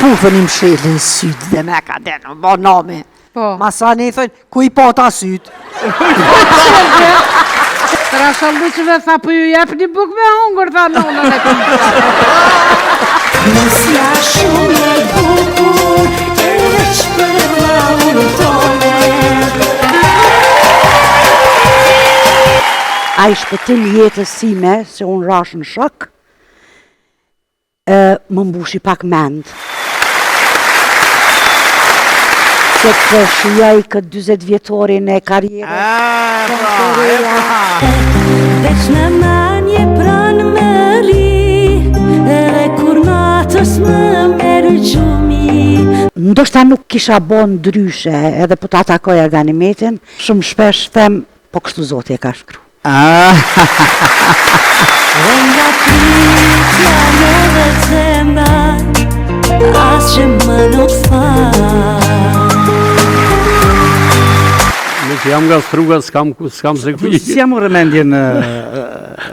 pufën i mshelin sytë dhe me ka denë, bo nami. Masani i thënë, ku i pata sytë? Tëra shalluqëve tha për ju jep një buk me hungër, tha nonën e këmë. Nësja shumë e bukur, e veç për laurën tone. A i shpëtim jetës sime, se unë rash në shok, më mbushi pak mend. Se të shijaj këtë 20 vjetorin e karjere. Veç në manje pranë më ri, edhe kur natës më merë gjumi. Ndoshta nuk kisha bo ndryshe, edhe po ta takoja Ganimetin, shumë shpesh them, po kështu Zoti e ka shkru. Dhe nga pritja në dhe zemra, as që më nuk fa. Jam nga struga, s'kam se ku i. Si jam u rëmendje në...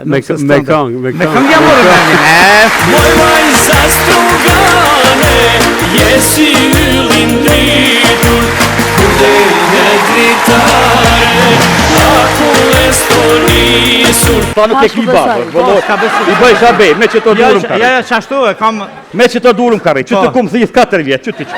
Me këng. Me këng jam u rëmendje. Moj vajza strugane, jesi yllin dritur, kude në dritare, ako e stonisur. Ta nuk e ki babë, i bëj shabe, me që të durëm kare. Ja, qashtu e kam... Me që të durëm kare, që të kumë thith 4 vjetë, që të që.